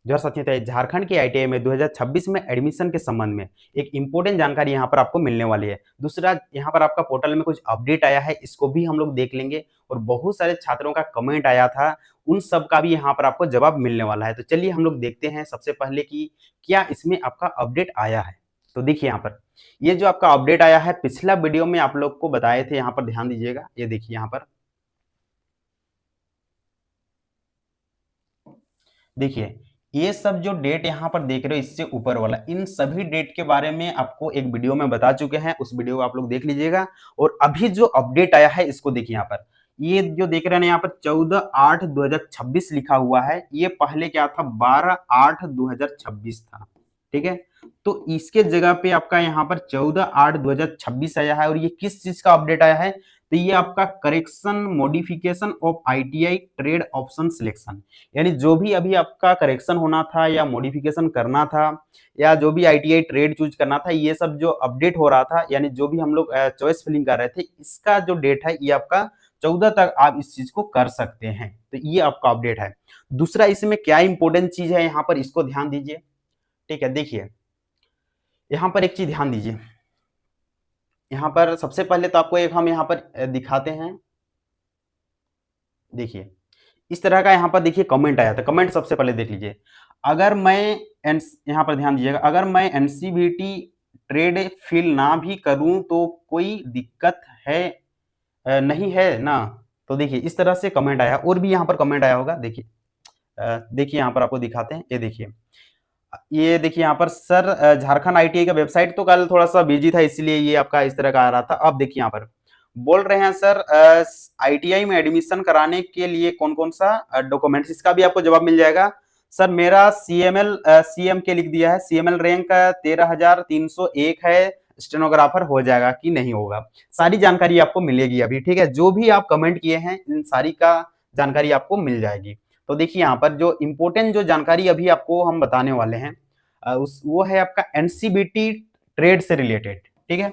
जो साथियों थे झारखंड के आईटीआई में 2026 में एडमिशन के संबंध में एक इंपॉर्टेंट जानकारी यहाँ पर आपको मिलने वाली है। दूसरा यहाँ पर आपका पोर्टल में कुछ अपडेट आया है, इसको भी हम लोग देख लेंगे और बहुत सारे छात्रों का कमेंट आया था, उन सब का भी यहाँ पर आपको जवाब मिलने वाला है। तो चलिए हम लोग देखते हैं सबसे पहले कि क्या इसमें आपका अपडेट आया है। तो देखिए यहाँ पर ये जो आपका अपडेट आया है, पिछला वीडियो में आप लोग को बताए थे, यहाँ पर ध्यान दीजिएगा। ये देखिए यहाँ पर देखिए ये सब जो डेट यहाँ पर देख रहे हो इससे ऊपर वाला, इन सभी डेट के बारे में आपको एक वीडियो में बता चुके हैं, उस वीडियो को आप लोग देख लीजिएगा। और अभी जो अपडेट आया है इसको देखिए यहाँ पर, ये जो देख रहे हैं यहाँ पर 14/8/2026 लिखा हुआ है, ये पहले क्या था 12/8/2026 था। ठीक है, तो इसके जगह पे आपका यहाँ पर 14/8/2026 आया है। और ये किस चीज का अपडेट आया है, तो ये आपका correction modification of ITI trade option selection, यानी जो भी अभी आपका करेक्शन होना था या मॉडिफिकेशन करना था या जो भी आईटीआई ट्रेड चूज करना था, ये सब जो अपडेट हो रहा था, यानी जो भी हम लोग चॉइस फिलिंग कर रहे थे, इसका जो डेट है ये आपका 14 तक आप इस चीज को कर सकते हैं। तो ये आपका अपडेट है। दूसरा इसमें क्या इंपॉर्टेंट चीज है यहाँ पर, इसको ध्यान दीजिए। ठीक है, देखिए यहाँ पर एक चीज ध्यान दीजिए। यहाँ पर सबसे पहले तो आपको एक हम यहाँ पर दिखाते हैं। देखिए इस तरह का यहाँ पर देखिए कमेंट आया था, कमेंट सबसे पहले देख लीजिए। अगर मैं यहाँ पर ध्यान दीजिएगा, अगर मैं एनसीबीटी ट्रेड फिल ना भी करूं तो कोई दिक्कत है नहीं है ना। तो देखिए इस तरह से कमेंट आया, और भी यहाँ पर कमेंट आया होगा। देखिए देखिए यहाँ पर आपको दिखाते हैं। ये देखिए यहाँ पर सर झारखंड आईटीआई का वेबसाइट तो कल थोड़ा सा बिजी था, इसलिए ये आपका इस तरह का आ रहा था। अब देखिए यहाँ पर बोल रहे हैं सर आईटीआई में एडमिशन कराने के लिए कौन कौन सा डॉक्यूमेंट्स, इसका भी आपको जवाब मिल जाएगा। सर मेरा सीएम के लिख दिया है, सीएमएल रैंक 13,301 है, स्टेनोग्राफर हो जाएगा कि नहीं होगा, सारी जानकारी आपको मिलेगी अभी। ठीक है, जो भी आप कमेंट किए हैं इन सारी का जानकारी आपको मिल जाएगी। तो देखिए यहाँ पर जो इंपॉर्टेंट जो जानकारी अभी आपको हम बताने वाले हैं वो है आपका एनसीबीटी ट्रेड से रिलेटेड। ठीक है,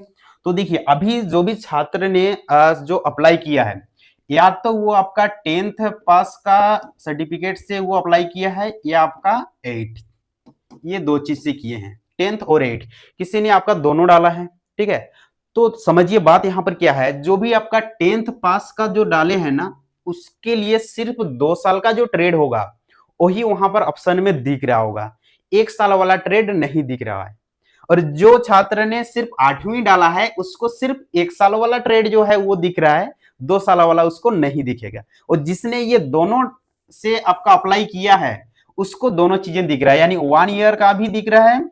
तो देखिए अभी जो भी छात्र ने जो अप्लाई किया है, या तो वो आपका 10th पास का सर्टिफिकेट से वो अप्लाई किया है, या आपका 8, ये दो चीज से किए हैं, 10th और 8, किसी ने आपका दोनों डाला है। ठीक है, तो समझिए बात यहाँ पर क्या है, जो भी आपका 10th पास का जो डाले हैं ना, उसके लिए सिर्फ 2 साल का जो ट्रेड होगा वही वहां पर ऑप्शन में दिख रहा होगा, 1 साल वाला ट्रेड नहीं दिख रहा है। और जो छात्र ने सिर्फ 8वीं डाला है उसको सिर्फ 1 साल वाला ट्रेड जो है वो दिख रहा है, 2 साल वाला उसको नहीं दिखेगा। और जिसने ये दोनों से आपका अप्लाई किया है उसको दोनों चीजें दिख रहा है, यानी 1 ईयर का भी दिख रहा है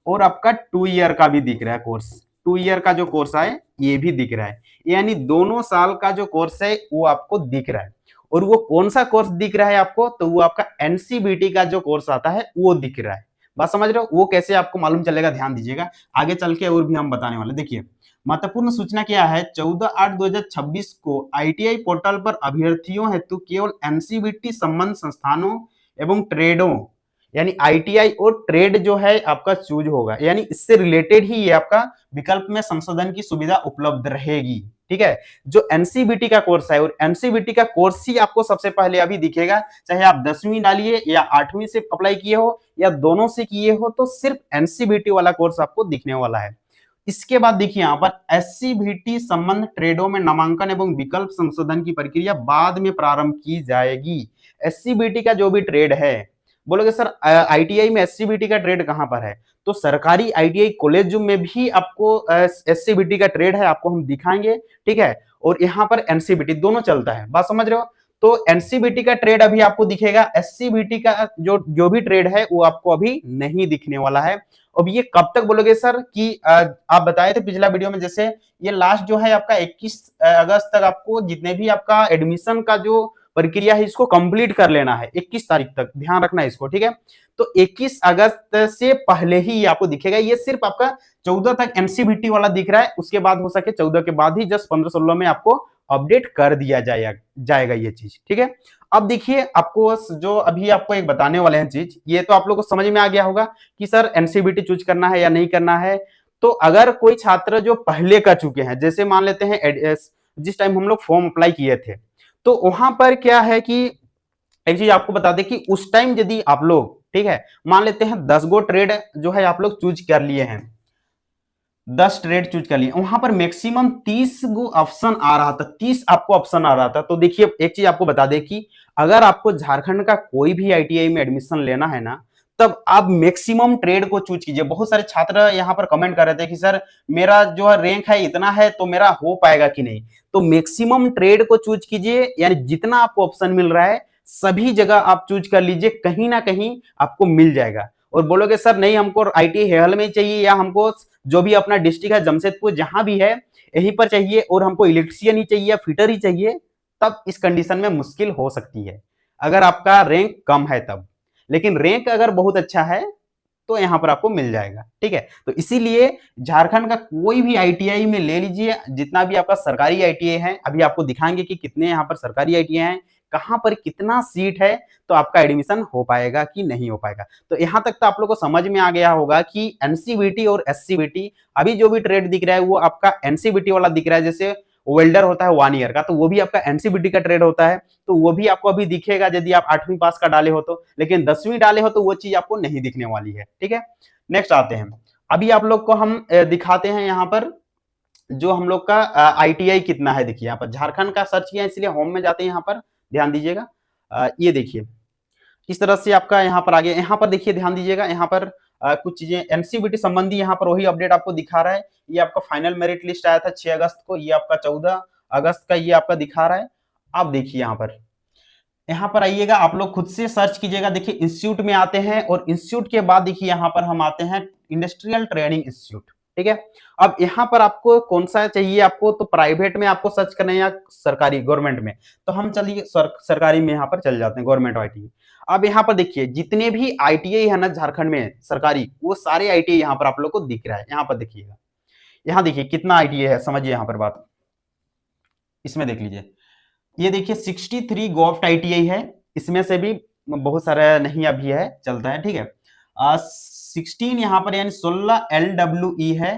और आपका 2 ईयर का भी दिख रहा है कोर्स, 2 ईयर का जो कोर्स है ये भी दिख रहा है, यानी दोनों साल का जो कोर्स है वो आपको दिख रहा है। और वो कौन सा कोर्स दिख रहा है आपको, तो वो आपका एनसीबीटी का जो कोर्स आता है वो दिख रहा है। बात समझ रहे हो, वो कैसे आपको मालूम चलेगा, ध्यान दीजिएगा, आगे चल के और भी हम बताने वाले। देखिए महत्वपूर्ण सूचना क्या है, 14/8/2026 को आईटीआई पोर्टल पर अभ्यर्थियों हेतु केवल एनसीबीटी संबंध संस्थानों एवं ट्रेडों, यानी आईटीआई और ट्रेड जो है आपका चूज होगा, यानी इससे रिलेटेड ही ये आपका विकल्प में संशोधन की सुविधा उपलब्ध रहेगी। ठीक है, जो एनसीबीटी का कोर्स है, और एनसीबीटी का कोर्स ही आपको सबसे पहले अभी दिखेगा, चाहे आप 10वीं डालिए या 8वीं से अप्लाई किए हो या दोनों से किए हो, तो सिर्फ एनसीबीटी वाला कोर्स आपको दिखने वाला है। इसके बाद देखिए यहाँ पर एससीबीटी संबंध ट्रेडों में नामांकन एवं विकल्प संशोधन की प्रक्रिया बाद में प्रारंभ की जाएगी। एससीबीटी का जो भी ट्रेड है, बोलोगे सर आईटीआई में एससीबीटी का ट्रेड कहां पर है, तो सरकारी आईटीआई कॉलेज में भी आपको एससीबीटी का ट्रेड है, आपको हम दिखाएंगे। ठीक है, और यहाँ पर एनसीबीटी दोनों चलता है, बात समझ रहे हो। तो एनसीबीटी का ट्रेड अभी आपको दिखेगा, एससीबीटी का जो भी ट्रेड है वो आपको अभी नहीं दिखने वाला है। अब ये कब तक बोलोगे सर कि आप बताए थे पिछला वीडियो में, जैसे ये लास्ट जो है आपका 21 अगस्त तक आपको जितने भी आपका एडमिशन का जो प्रक्रिया है इसको कंप्लीट कर लेना है, 21 तारीख तक, ध्यान रखना है इसको। ठीक है, तो 21 अगस्त से पहले ही ये आपको दिखेगा, ये सिर्फ आपका 14 तक एनसीबीटी वाला दिख रहा है, उसके बाद हो सके 14 के बाद ही जस्ट 15-16 में आपको अपडेट कर दिया जाएगा ये चीज। ठीक है, अब देखिए आपको जो अभी आपको एक बताने वाले हैं चीज, ये तो आप लोग को समझ में आ गया होगा कि सर एनसीबीटी चूज करना है या नहीं करना है। तो अगर कोई छात्र जो पहले कर चुके हैं, जैसे मान लेते हैं जिस टाइम हम लोग फॉर्म अप्लाई किए थे, तो वहां पर क्या है कि एक चीज आपको बता दें कि उस टाइम यदि आप लोग ठीक है, मान लेते हैं 10 गो ट्रेड जो है आप लोग चूज कर लिए हैं, 10 ट्रेड चूज कर लिए, वहां पर मैक्सिमम 30 गो ऑप्शन आ रहा था, 30 आपको ऑप्शन आ रहा था। तो देखिए एक चीज आपको बता दें कि अगर आपको झारखंड का कोई भी आईटीआई में एडमिशन लेना है ना, तब आप मैक्सिमम ट्रेड को चूज कीजिए। बहुत सारे छात्र यहाँ पर कमेंट कर रहे थे कि सर मेरा जो है रैंक है इतना है तो मेरा हो पाएगा कि नहीं, तो मैक्सिमम ट्रेड को चूज कीजिए, यानी जितना आपको ऑप्शन मिल रहा है सभी जगह आप चूज कर लीजिए, कहीं ना कहीं आपको मिल जाएगा। और बोलोगे सर नहीं हमको आईटी हेहल में चाहिए, या हमको जो भी अपना डिस्ट्रिक्ट है जमशेदपुर जहां भी है यहीं पर चाहिए, और हमको इलेक्ट्रिशियन ही चाहिए, फिटर ही चाहिए, तब इस कंडीशन में मुश्किल हो सकती है अगर आपका रैंक कम है तब। लेकिन रैंक अगर बहुत अच्छा है तो यहां पर आपको मिल जाएगा, ठीक है। तो इसीलिए झारखंड का कोई भी आईटीआई में ले लीजिए, जितना भी आपका सरकारी आईटीआई है, अभी आपको दिखाएंगे कि कितने यहाँ पर सरकारी आईटीआई हैं, कहां पर कितना सीट है, तो आपका एडमिशन हो पाएगा कि नहीं हो पाएगा। तो यहां तक तो आप लोग को समझ में आ गया होगा कि एनसीबीटी और एससीबीटी, अभी जो भी ट्रेड दिख रहा है वो आपका एनसीबीटी वाला दिख रहा है, जैसे वेल्डर होता है 1 ईयर का, तो वो भी आपका एनसीबीटी का ट्रेड होता है, तो वो भी आपको अभी दिखेगा यदि आप 8वीं पास का डाले हो तो, लेकिन 10वीं डाले हो तो वो चीज आपको नहीं दिखने वाली है, ठीक है। नेक्स्ट आते हैं, अभी आप लोग को हम दिखाते हैं यहाँ पर जो हम लोग का आईटीआई कितना है। देखिए यहाँ पर झारखंड का सर्च किया इसलिए होम में जाते हैं, यहाँ पर ध्यान दीजिएगा, ये देखिए इस तरह से आपका यहाँ पर आगे, यहाँ पर देखिए ध्यान दीजिएगा, यहाँ पर कुछ चीजें एनसीबीटी संबंधी यहाँ पर वही अपडेट आपको दिखा रहा है। ये आपका फाइनल मेरिट लिस्ट आया था 6 अगस्त को, ये आपका 14 अगस्त का ये आपका दिखा रहा है। आप देखिए यहाँ पर आइएगा, आप लोग खुद से सर्च कीजिएगा। देखिए इंस्टीट्यूट में आते हैं, और इंस्टीट्यूट के बाद देखिए यहाँ पर हम आते हैं इंडस्ट्रियल ट्रेनिंग इंस्टीट्यूट, ठीक है। अब यहाँ पर आपको कौन सा चाहिए, आपको तो प्राइवेट में आपको सर्च करना है या सरकारी गवर्नमेंट में, तो हम चलिए सरकारी में यहाँ पर चल जाते हैं, गवर्नमेंट आईटीआई। अब यहाँ पर देखिए जितने भी आईटीआई है ना झारखंड में सरकारी, वो सारे आईटीआई यहाँ पर आप लोग को दिख रहा है। यहाँ पर देखिएगा, यहाँ देखिए कितना आईटीआई है, समझिए यहाँ पर बात, इसमें देख लीजिए, ये देखिए 63 गवर्नमेंट आईटीआई है, इसमें से भी बहुत सारा नहीं अभी है चलता है, ठीक है। 16 यहाँ पर यानी 16 LWE है,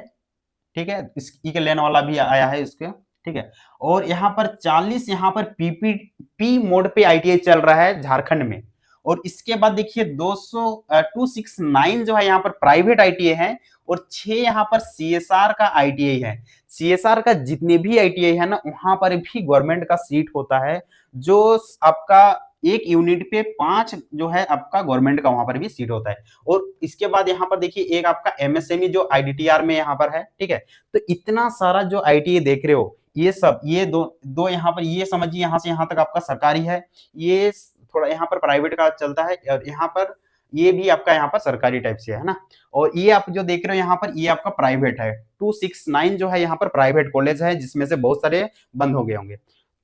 ठीक है, इस ई के लेन वाला भी आया है इसके, ठीक है। और यहाँ पर 40 यहाँ पर पी मोड पे आईटीआई चल रहा है झारखंड में। और इसके बाद देखिए 269 जो है यहाँ पर प्राइवेट आईटीआई है, और 6 यहाँ पर सीएसआर का आईटीआई है। सीएसआर का जितने भी आईटीआई है ना, वहां पर भी गवर्नमेंट का सीट होता है, जो आपका एक यूनिट पे 5 जो है आपका गवर्नमेंट का वहां पर भी सीट होता है। और इसके बाद यहाँ पर देखिए एक आपका एमएसएमई जो आईडीटीआर में यहाँ पर है, ठीक है। तो इतना सारा जो आईटीआई देख रहे हो, ये सब ये दो यहाँ पर, ये समझिए यहाँ से यहाँ तक आपका सरकारी है, ये थोड़ा यहाँ पर प्राइवेट का चलता है, और यहाँ पर ये भी आपका यहाँ पर सरकारी टाइप से है ना। और ये आप जो देख रहे हो यहाँ पर, ये आपका प्राइवेट है। 269 जो है यहाँ पर प्राइवेट कॉलेज है, जिसमें से बहुत सारे बंद हो गए होंगे।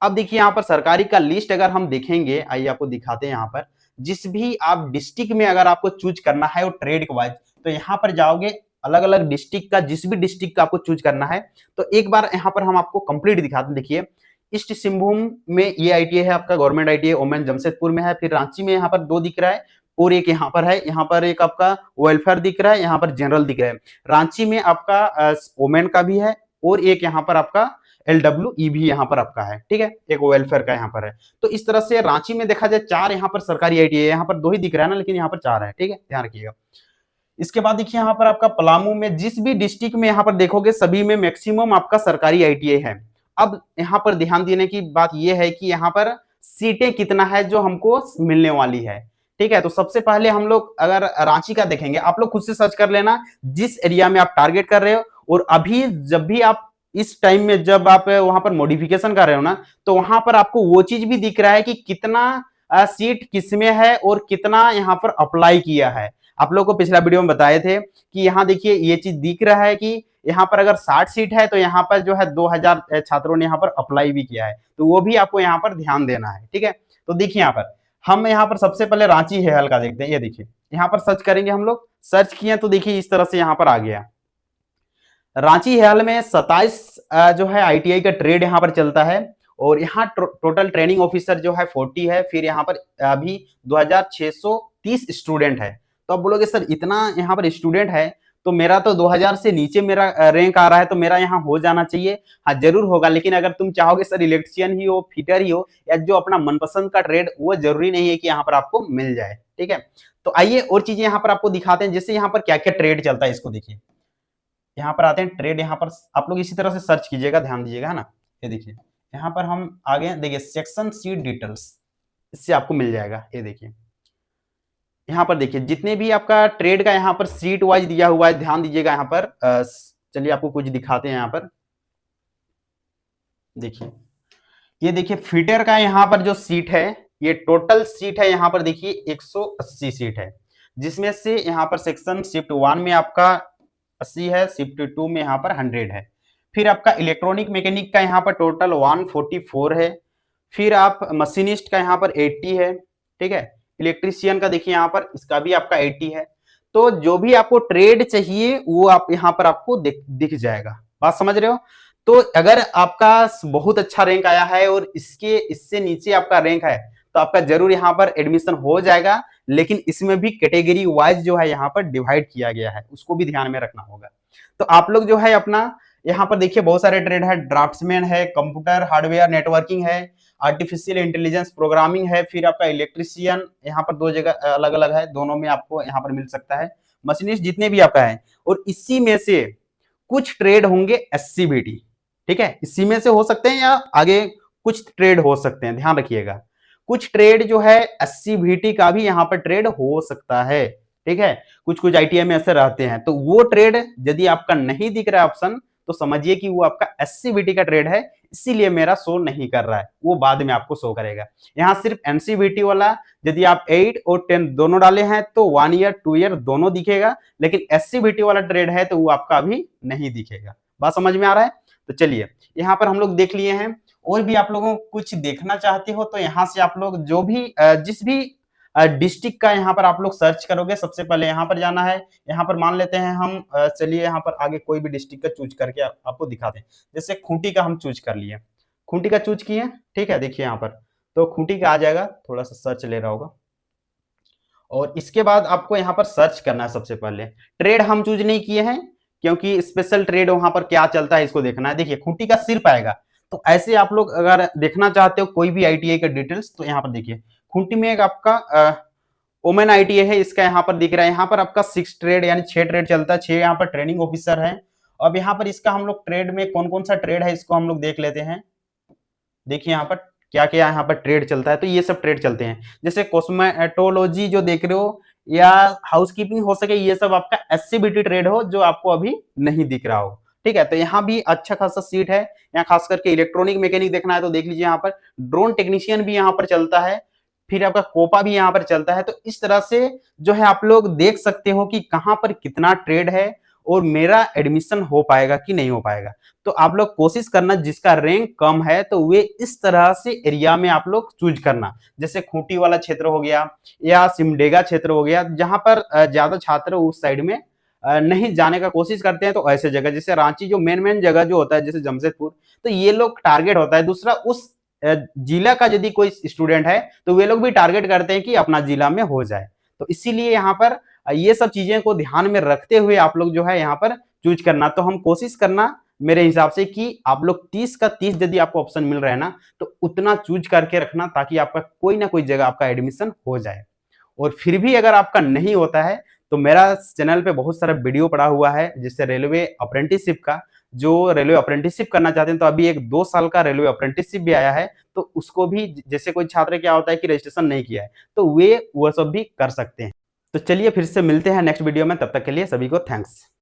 अब देखिए यहाँ पर सरकारी का लिस्ट अगर हम देखेंगे, आइए आपको दिखाते हैं। यहाँ पर जिस भी आप डिस्ट्रिक्ट में अगर आपको चूज करना है और ट्रेड के वाइज, तो यहाँ पर जाओगे, अलग अलग डिस्ट्रिक्ट का, जिस भी डिस्ट्रिक्ट का आपको चूज करना है, तो एक बार यहाँ पर हम आपको कंप्लीट दिखाते हैं। देखिए ईस्ट सिंहभूम में ये आईटीआई है आपका, गवर्नमेंट आईटीआई ओमेन जमशेदपुर में है, फिर रांची में यहाँ पर 2 दिख रहा है, और एक यहाँ पर है, यहाँ पर एक आपका वेलफेयर दिख रहा है, यहाँ पर जनरल दिख रहा है। रांची में आपका ओमेन का भी है, और एक यहाँ पर आपका LWE भी यहाँ पर आपका है, ठीक है, एक वेलफेयर का यहाँ पर है। तो इस तरह से रांची में देखा जाए 4 यहाँ पर सरकारी आईटीआई है, यहाँ पर 2 ही दिख रहा है ना, लेकिन यहाँ पर 4 है, ठीक है, ध्यान रखिएगा। इसके बाद देखिए यहाँ पर आपका पलामू में, जिस भी डिस्ट्रिक्ट में यहाँ पर देखोगे सभी में मैक्सिमम आपका सरकारी आईटीआई है। अब यहाँ पर ध्यान देने की बात यह है कि यहाँ पर सीटें कितना है जो हमको मिलने वाली है, ठीक है। तो सबसे पहले हम लोग अगर रांची का देखेंगे, आप लोग खुद से सर्च कर लेना जिस एरिया में आप टारगेट कर रहे हो, और अभी जब भी आप इस टाइम में जब आप वहां पर मॉडिफिकेशन कर रहे हो ना, तो वहां पर आपको वो चीज भी दिख रहा है कि कितना सीट किसमें है और कितना यहाँ पर अप्लाई किया है। आप लोग को पिछला वीडियो में बताए थे कि यहाँ देखिए ये चीज दिख रहा है कि यहाँ पर अगर 60 सीट है तो यहाँ पर जो है 2000 छात्रों ने यहाँ पर अप्लाई भी किया है, तो वो भी आपको यहाँ पर ध्यान देना है, ठीक है। तो देखिए यहाँ पर हम यहाँ पर सबसे पहले रांची हेहल का देखते हैं। ये देखिए यहाँ पर सर्च करेंगे, हम लोग सर्च किए तो देखिए इस तरह से यहाँ पर आ गया। रांची हेहल में 27 जो है आईटीआई का ट्रेड यहाँ पर चलता है, और यहाँ टोटल ट्रेनिंग ऑफिसर जो है 40 है, फिर यहाँ पर अभी 2630 स्टूडेंट है। तो अब बोलोगे सर इतना यहाँ पर स्टूडेंट है, तो मेरा तो 2000 से नीचे मेरा रैंक आ रहा है, तो मेरा यहाँ हो जाना चाहिए। हाँ, जरूर होगा, लेकिन अगर तुम चाहोगे सर इलेक्ट्रिशियन ही हो, फिटर ही हो, या जो अपना मनपसंद का ट्रेड, वो जरूरी नहीं है कि यहाँ पर आपको मिल जाए। ठीक है, तो आइए और चीजें यहाँ पर आपको दिखाते हैं, जैसे यहाँ पर क्या क्या ट्रेड चलता है, इसको देखिए। यहाँ पर आते हैं ट्रेड, यहाँ पर आप लोग इसी तरह से सर्च कीजिएगा, ध्यान दीजिएगा, है ना। ये देखिए, यहाँ पर हम आगे देखिए सेक्शन सी डिटेल्स, इससे आपको मिल जाएगा। ये देखिए, यहाँ पर देखिए जितने भी आपका ट्रेड का यहाँ पर सीट वाइज दिया हुआ है, ध्यान दीजिएगा। यहाँ पर चलिए आपको कुछ दिखाते हैं। यहाँ पर देखिए, ये देखिए फिटर का यहाँ पर जो सीट है, ये टोटल सीट है यहाँ पर देखिए 180 सीट है, जिसमें से यहाँ पर सेक्शन शिफ्ट 1 में आपका 80 है, शिफ्ट 2 में यहाँ पर 100 है। फिर आपका इलेक्ट्रॉनिक मैकेनिक का यहाँ पर टोटल 144 है। फिर आप मशीनिस्ट का यहाँ पर 80 है। ठीक है, इलेक्ट्रीशियन का देखिए यहाँ पर, इसका भी आपका 80 है। तो जो भी आपको ट्रेड चाहिए वो आप यहाँ पर आपको दिख जाएगा। बात समझ रहे हो। तो अगर आपका बहुत अच्छा रैंक आया है और इससे नीचे आपका रैंक है, तो आपका जरूर यहाँ पर एडमिशन हो जाएगा, लेकिन इसमें भी कैटेगरी वाइज जो है यहाँ पर डिवाइड किया गया है, उसको भी ध्यान में रखना होगा। तो आप लोग जो है अपना यहाँ पर देखिए बहुत सारे ट्रेड है, ड्राफ्ट्समैन है, कंप्यूटर हार्डवेयर नेटवर्किंग है, आर्टिफिशियल इंटेलिजेंस प्रोग्रामिंग है, फिर आपका इलेक्ट्रीशियन, यहाँ पर 2 जगह अलग अलग है, दोनों में आपको यहाँ पर मिल सकता है, मशीनिस्ट, जितने भी आपका है। और इसी में से कुछ ट्रेड होंगे SCVT। ठीक है, इसी में से हो सकते हैं या आगे कुछ ट्रेड हो सकते हैं, ध्यान रखिएगा। कुछ ट्रेड जो है SCVT का भी यहाँ पर ट्रेड हो सकता है। ठीक है, कुछ कुछ ITI में ऐसे रहते हैं, तो वो ट्रेड यदि आपका नहीं दिख रहा है ऑप्शन, तो समझिए कि वो आपका SCVT का ट्रेड है, इसीलिए मेरा शो नहीं कर रहा है, वो बाद में आपको शो करेगा। यहाँ सिर्फ NCVT वाला यदि आप 8 और 10 दोनों डाले हैं तो 1 ईयर 2 ईयर दोनों दिखेगा, लेकिन SCVT वाला ट्रेड है तो वो आपका अभी नहीं दिखेगा। बात समझ में आ रहा है। तो चलिए यहाँ पर हम लोग देख लिए हैं, और भी आप लोगों को कुछ देखना चाहते हो तो यहाँ से आप लोग जो भी जिस भी डिस्ट्रिक्ट का यहाँ पर आप लोग सर्च करोगे, सबसे पहले यहाँ पर जाना है। यहाँ पर मान लेते हैं हम, चलिए यहाँ पर आगे कोई भी डिस्ट्रिक्ट का चूज करके आपको दिखाते हैं। जैसे खूंटी का हम चूज कर लिए, खूंटी का चूज किए। ठीक है, देखिए यहाँ पर तो खूंटी का आ जाएगा, थोड़ा सा सर्च ले रहा होगा। और इसके बाद आपको यहाँ पर सर्च करना है। सबसे पहले ट्रेड हम चूज नहीं किए हैं, क्योंकि स्पेशल ट्रेड वहां पर क्या चलता है इसको देखना है। देखिए खूंटी का सिर्फ आएगा, तो ऐसे आप लोग अगर देखना चाहते हो कोई भी ITI का डिटेल्स, तो यहाँ पर देखिए खूंटी में एक आपका ओमेन ITI है, इसका यहाँ पर दिख रहा है। यहाँ पर आपका 6 ट्रेड यानी 6 ट्रेड चलता है, 6 यहाँ पर ट्रेनिंग ऑफिसर है। अब यहाँ पर इसका हम लोग ट्रेड में कौन कौन सा ट्रेड है इसको हम लोग देख लेते हैं। देखिए यहाँ पर क्या क्या यहाँ पर ट्रेड चलता है, तो ये सब ट्रेड चलते हैं। जैसे कॉस्मेटोलॉजी जो देख रहे हो, या हाउसकीपिंग हो सके, ये सब आपका SCVT ट्रेड हो जो आपको अभी नहीं दिख रहा हो। ठीक है, तो यहाँ भी अच्छा खासा सीट है। यहाँ खास करके इलेक्ट्रॉनिक मैकेनिक देखना है तो देख लीजिए, यहाँ पर ड्रोन टेक्नीशियन भी यहाँ पर चलता है, फिर आपका कोपा भी यहाँ पर चलता है। तो इस तरह से जो है आप लोग देख सकते हो कि कहाँ पर कितना ट्रेड है और मेरा एडमिशन हो पाएगा कि नहीं हो पाएगा। तो आप लोग कोशिश करना, जिसका रैंक कम है तो वे इस तरह से एरिया में आप लोग चूज करना। जैसे खूंटी वाला क्षेत्र हो गया या सिमडेगा क्षेत्र हो गया, जहां पर ज्यादा छात्र उस साइड में नहीं जाने का कोशिश करते हैं, तो ऐसे जगह जैसे रांची जो मेन जगह जो होता है, जैसे जमशेदपुर, तो ये लोग टारगेट होता है। दूसरा, उस जिला का यदि कोई स्टूडेंट है तो वे लोग भी टारगेट करते हैं कि अपना जिला में हो जाए। तो इसीलिए यहाँ पर ये सब चीजें को ध्यान में रखते हुए आप लोग जो है यहाँ पर चूज करना। तो हम कोशिश करना मेरे हिसाब से कि आप लोग 30 का 30 यदि आपको ऑप्शन मिल रहा है ना, तो उतना चूज करके रखना, ताकि आपका कोई ना कोई जगह आपका एडमिशन हो जाए। और फिर भी अगर आपका नहीं होता है तो मेरा चैनल पे बहुत सारा वीडियो पड़ा हुआ है, जिससे रेलवे अप्रेंटिसशिप का, जो रेलवे अप्रेंटिसशिप करना चाहते हैं, तो अभी एक 2 साल का रेलवे अप्रेंटिसशिप भी आया है, तो उसको भी, जैसे कोई छात्र क्या होता है कि रजिस्ट्रेशन नहीं किया है, तो वे वो सब भी कर सकते हैं। तो चलिए फिर से मिलते हैं नेक्स्ट वीडियो में, तब तक के लिए सभी को थैंक्स।